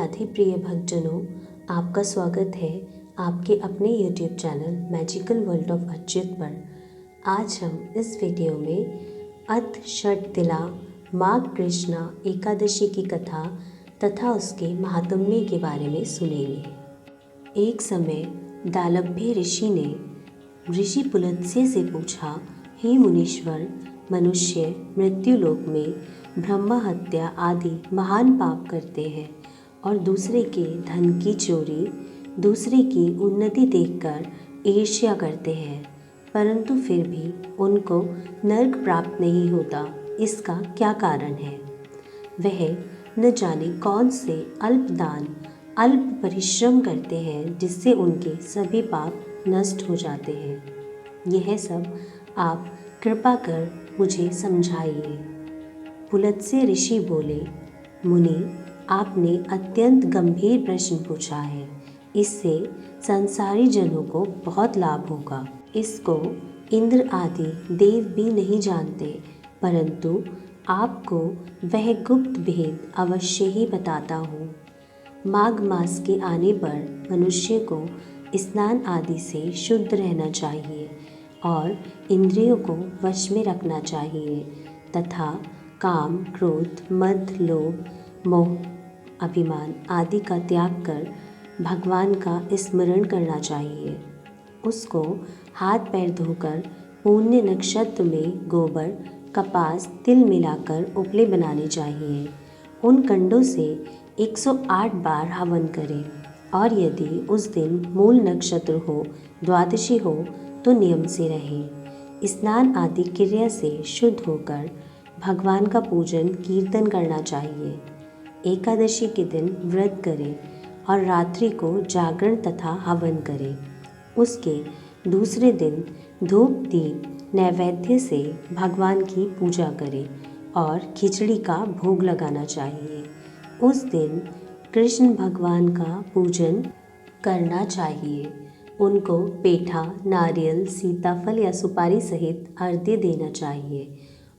राधे प्रिय भक्तजनों, आपका स्वागत है आपके अपने YouTube channel magical world of Achyut पर। आज हम इस वीडियो में अष्टषटतिला माघ कृष्णा एकादशी की कथा तथा उसके महात्म्य के बारे में सुनेंगे। एक समय दालभ्य ऋषि ने ऋषि पुलत्स्य से पूछा, हे मुनीश्वर, मनुष्य मृत्युलोक में ब्रह्म हत्या आदि महान पाप करते हैं और दूसरे के धन की चोरी, दूसरे की उन्नति देखकर ईर्ष्या करते हैं, परंतु फिर भी उनको नरक प्राप्त नहीं होता। इसका क्या कारण है? वह न जाने कौन से अल्प दान, अल्प परिश्रम करते हैं जिससे उनके सभी पाप नष्ट हो जाते हैं। यह सब आप कृपा कर मुझे समझाइए। पुलत्स्य ऋषि बोले, मुनि, आपने अत्यंत गंभीर प्रश्न पूछा है। इससे संसारी जनों को बहुत लाभ होगा। इसको इंद्र आदि देव भी नहीं जानते, परंतु आपको वह गुप्त भेद अवश्य ही बताता हूँ। माघ मास के आने पर मनुष्य को स्नान आदि से शुद्ध रहना चाहिए और इंद्रियों को वश में रखना चाहिए तथा काम, क्रोध, मद, लोभ, मोह, अभिमान आदि का त्याग कर भगवान का स्मरण करना चाहिए। उसको हाथ पैर धोकर पुण्य नक्षत्र में गोबर, कपास, तिल मिलाकर उपले बनाने चाहिए। उन कंडों से 108 बार हवन करें और यदि उस दिन मूल नक्षत्र हो, द्वादशी हो तो नियम से रहें। स्नान आदि क्रिया से शुद्ध होकर भगवान का पूजन कीर्तन करना चाहिए। एकादशी के दिन व्रत करें और रात्रि को जागरण तथा हवन करें। उसके दूसरे दिन धूप दीप नैवेद्य से भगवान की पूजा करें और खिचड़ी का भोग लगाना चाहिए। उस दिन कृष्ण भगवान का पूजन करना चाहिए। उनको पेठा, नारियल, सीताफल या सुपारी सहित अर्घ्य देना चाहिए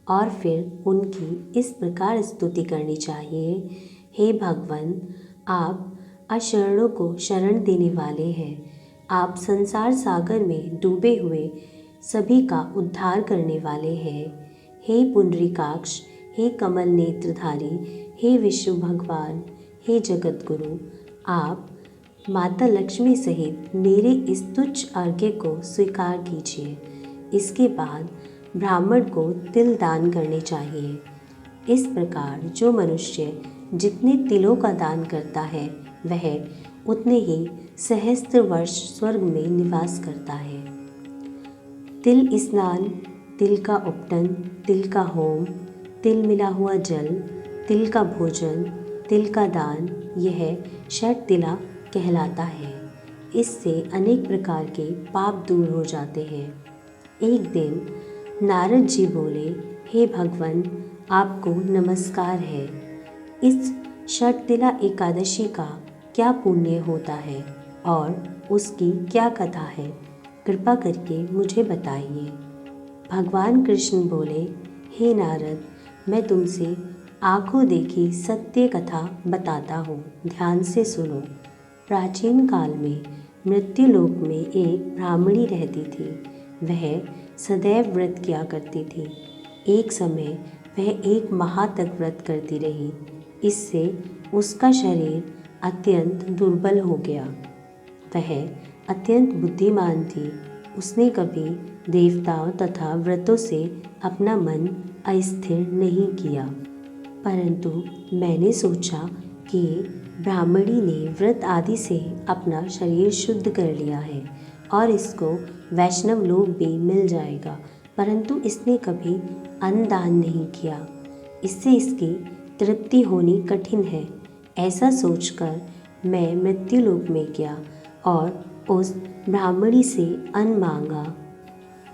और फिर उनकी इस प्रकार स्तुति करनी चाहिए, हे भगवान, आप अशरणों को शरण देने वाले हैं। आप संसार सागर में डूबे हुए सभी का उद्धार करने वाले हैं। हे पुंडरीकाक्ष, हे कमल नेत्रधारी, हे विष्णु भगवान, हे जगत गुरु, आप माता लक्ष्मी सहित मेरे इस तुच्छ अर्घ्य को स्वीकार कीजिए। इसके बाद ब्राह्मण को तिल दान करने चाहिए। इस प्रकार जो मनुष्य जितने तिलों का दान करता है वह उतने ही सहस्त्र वर्ष स्वर्ग में निवास करता है। तिल स्नान, तिल का उपटन, तिल का होम, तिल मिला हुआ जल, तिल का भोजन, तिल का दान, यह षटतिला कहलाता है। इससे अनेक प्रकार के पाप दूर हो जाते हैं। एक दिन नारद जी बोले, हे भगवान, आपको नमस्कार है। इस षटतिला एकादशी का क्या पुण्य होता है और उसकी क्या कथा है? कृपा करके मुझे बताइए। भगवान कृष्ण बोले, हे नारद, मैं तुमसे आंखों देखी सत्य कथा बताता हूँ, ध्यान से सुनो। प्राचीन काल में मृत्युलोक में एक ब्राह्मणी रहती थी। वह सदैव व्रत किया करती थी। एक समय वह एक माह तक व्रत करती रही। इससे उसका शरीर अत्यंत दुर्बल हो गया। वह अत्यंत बुद्धिमान थी। उसने कभी देवताओं तथा व्रतों से अपना मन अस्थिर नहीं किया, परंतु मैंने सोचा कि ब्राह्मणी ने व्रत आदि से अपना शरीर शुद्ध कर लिया है और इसको वैष्णव लोक भी मिल जाएगा, परंतु इसने कभी अन्न दान नहीं किया। इससे इसकी तृप्ति होनी कठिन है। ऐसा सोचकर मैं मृत्युलोक में गया और उस ब्राह्मणी से अन्न मांगा।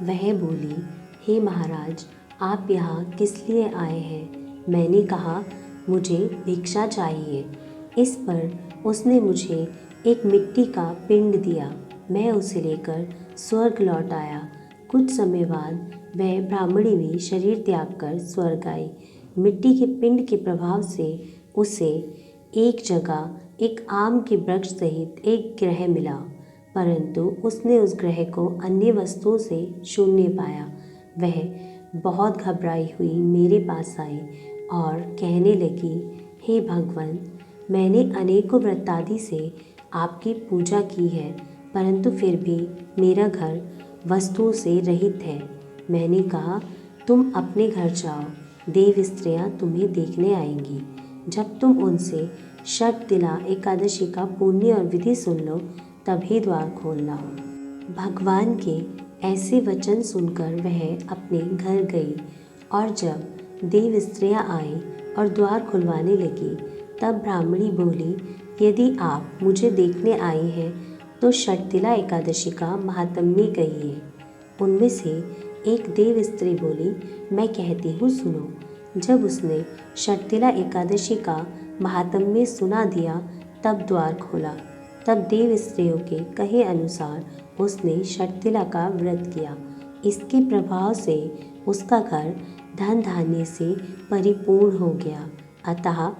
वह बोली, हे महाराज, आप यहाँ किस लिए आए हैं? मैंने कहा, मुझे भिक्षा चाहिए। इस पर उसने मुझे एक मिट्टी का पिंड दिया। मैं उसे लेकर स्वर्ग लौट आया। कुछ समय बाद वह ब्राह्मणी भी शरीर त्याग कर स्वर्ग आई। मिट्टी के पिंड के प्रभाव से उसे एक जगह एक आम के वृक्ष सहित एक ग्रह मिला, परंतु उसने उस ग्रह को अन्य वस्तुओं से शून्य पाया। वह बहुत घबराई हुई मेरे पास आई और कहने लगी, हे भगवान, मैंने अनेकों व्रतादि से आपकी पूजा की है, परंतु फिर भी मेरा घर वस्तुओं से रहित है। मैंने कहा, तुम अपने घर जाओ, देव स्त्रियाँ तुम्हें देखने आएंगी। जब तुम उनसे षटतिला एकादशी का पुण्य और विधि सुन लो, तभी द्वार खोलना। भगवान के ऐसे वचन सुनकर वह अपने घर गई और जब देव स्त्रियाँ आई और द्वार खुलवाने लगी, तब ब्राह्मणी बोली, यदि आप मुझे देखने आई हैं तो षटतिला एकादशी का महात्म्य कहिए। उनमें से एक देव स्त्री बोली, मैं कहती हूँ, सुनो। जब उसने षटतिला एकादशी का महात्म्य सुना दिया, तब द्वार खोला। तब देव स्त्रियों के कहे अनुसार उसने षटतिला का व्रत किया। इसके प्रभाव से उसका घर धन धान्य से परिपूर्ण हो गया। अतः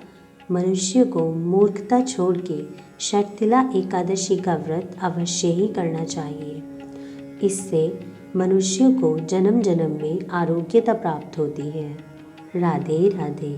मनुष्य को मूर्खता छोड़ के षटतिला एकादशी का व्रत अवश्य ही करना चाहिए। इससे मनुष्य को जन्म जन्म में आरोग्यता प्राप्त होती है। राधे राधे।